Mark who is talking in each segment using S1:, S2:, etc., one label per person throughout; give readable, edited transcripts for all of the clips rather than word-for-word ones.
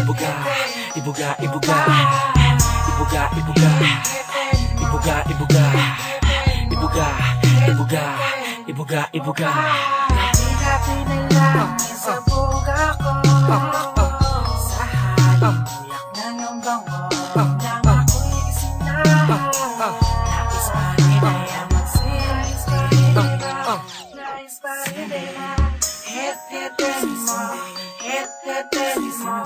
S1: ibuga, ibuga, ibuga, ibuga, ibuga, ibuga, ibuga, ibuga, ibuga, ibuga, ibuga.
S2: Gabi-gabi na lang sa buga ko, sa halong uyak ng iyong bango, nang ako'y gising na. Nais pa rin ay ang magsilis ka rin, nais pa rin ay hit-hitin mo, hit-hitin mo,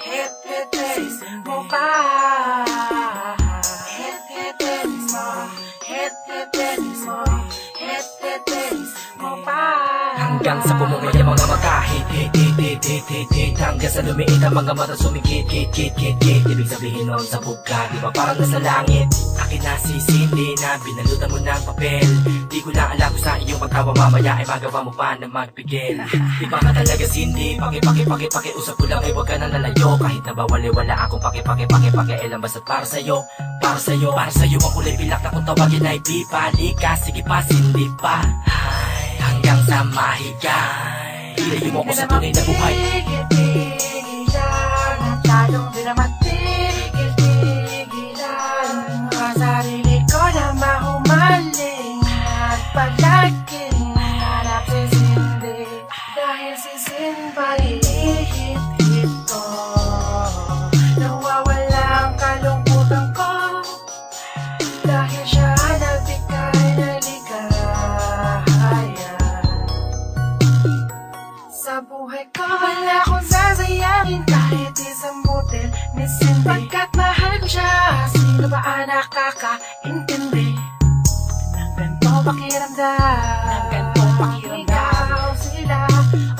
S2: hit-hitin mo pa. Hit-hitin mo, hit-hitin mo, hit-hitin mo pa.
S1: Hanggang sa bumungay ang mga magkahit, hit, hit, hit, hit, hit, hit. Hanggang sa lumiit ang mga mata sumikit, hit, hit, hit, hit. Ibig sabihin nun sa buka, di ba parang nasa langit? Akin na sisindi na binalutan mo ng papel. Di ko na alam kung sa iyong pagtawa mamaya ay magawa mo pa na magpigil. Di ba ka talaga sindi? Paki, usap ko lang ay huwag ka na lalayo. Kahit na bawali-wala akong paki, elang basta't para sa'yo. Para sa'yo, para sa'yo ang kulay pilak na kung tawagin ay pipa. Lika, sige pa, sindi pa. Hanggang sa mahigay, ilayo mo ko sa tunay na buhay.
S2: Tigil-tigilan at lalong di na matigil-tigilan ang sarili ko na mahumaling at palaging hanap si Cindy. Dahil si Cindy pa ihit-hit ko, nawawala ang kalungkutan ko. Dahil siya nagbigay na ligaya sa buhay ko. Wala akong sasayangin kahit isang butil ni Cindy, pagkat mahal ko siya. Sino ba ang nakakaintindi ng ganitong pakiramdam? Ikaw, sila,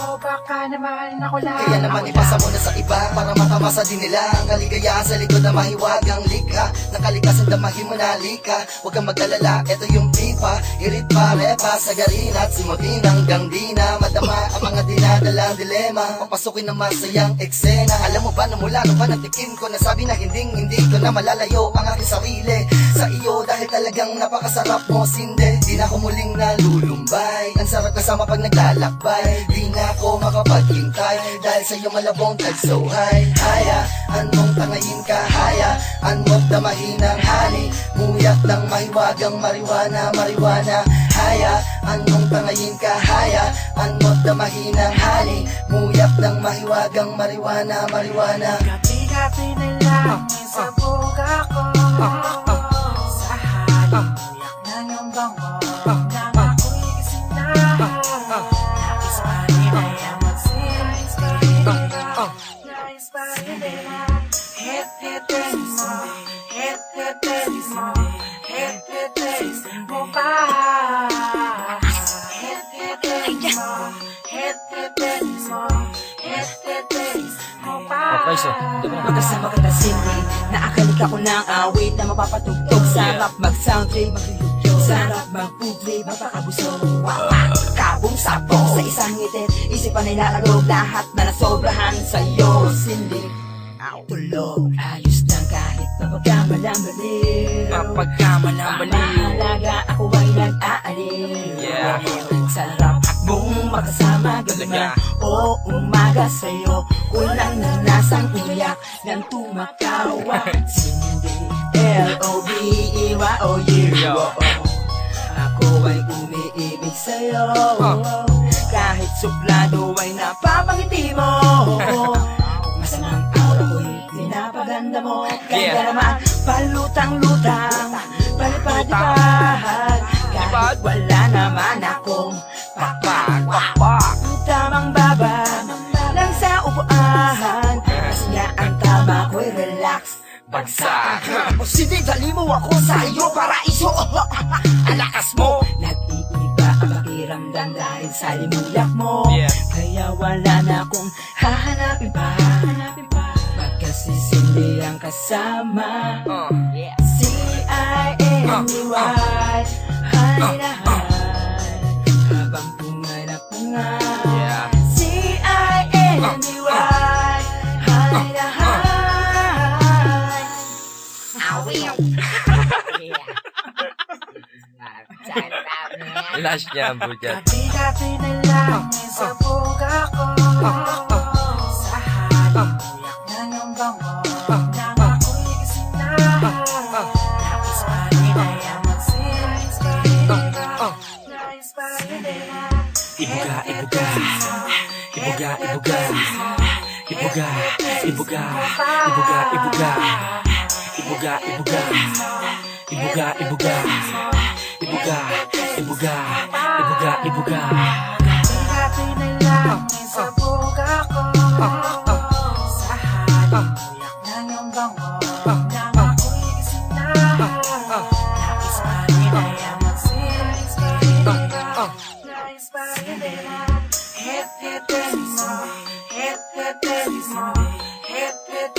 S2: o baka naman ako lang.
S3: Kaya naman ipasa mo na sa iba para makamasa din nila ang kaligayahan sa likod na mahiwagang likha. Nakalikas ang damahin mo na lika. Huwag kang mag-alala, eto yung pipa. Irit pa, repa, sagarin at simutin hanggang di na madama ang mga dinadalang dilema. Papasukin ng masayang eksena. Alam mo ba na mula nung panatikim ko, nasabi na hindi ko na malalayo ang aking sarili sa iyo. Dahil talagang napakasarap mo, Cindy. Di na ako muling nalulumbay. Ang sarap kasama pag naglalakbay. Di na ako makapaghintay dahil sa iyo malabong tagsuhay. Hayaan mong tangayin ka, hayaan mong damahin ang hani. Muyak ng mahiwagang mariwana. Hayaan mong tangayin ka, hayaan mong damahin ang hani. Muyak ng mahiwagang mariwana.
S2: Gabi-gabi na lang sa buga ko, sa halong uyak ng iyong bango, nang ako'y gising na. Nais pa rin ay ang magsilis ka rin, nais pa rin ay hit-hitin mo, hit-hitin mo, hit-hitin mo pa. Hit-hitin mo, hit-hitin mo, hit-hitin mo pa.
S4: Magkasama kita Cindy, naakalik ako ng awit na mapapatugtog. Sarap mag-sound trip, maglulugyo. Sarap mag-food trip, mapakabusog. Kabong sabog sa isang ngitit, isipan ay nalarog. Lahat na nasobrahan sa'yo, Cindy. Tulog, ayos lang kahit mapagkamalang baliw. Mahalaga ako ay nag-aalib. Sarap mong makasama gabi o umaga sa'yo. Kulang na nasang uyak ng tumakawa. Cindy, L-O-V-E-Y-O-U. Ako ay umiibig sa'yo. Kahit suplado ay napapangiti mo. Masamang aura ko'y pinapaganda mo. Ganda naman, palutang-lutang, palipad-lipad. Kahit wala naman akong pakpak. Tamang baba lang sa upuan, kasi nga ang tama ko'y relax. Bagsak. O sige, dali mo ako sa iyo, paraiso. Alakas mo. Nag-iiba ang pakiramdam dahil sa limuyak mo. Kaya wala na akong hahanapin pa. Pagka si Cindy ang kasama. C-I-N-D-Y, hay na hay, habang pungay na pungay. C-I-N-D-Y, hay na hay.
S1: Last niya ang budget.
S2: Gabi-gabi na lang sa buga ko, sa halong uyak ng iyong bango nang ako'y gising na. Nais pa rin ay ang magsilis pa rin. Nais pa rin ay
S1: Ibuga, ibuga, ibuga, ibuga, ibuga, ibuga, ibuga, ibuga, ibuga, ibuga, ibuga, ibuga, ibuga, ibuga, ibuga, ibuga.
S2: Hati-hati na lang may sabog ako. Sa halong uyak ng iyong bango nang ako'y gising na. Nais pa rin ay ang magsilis pa rin. Nais pa rin ay hit, hit, hit, hit, hit, hit, hit, hit, hit,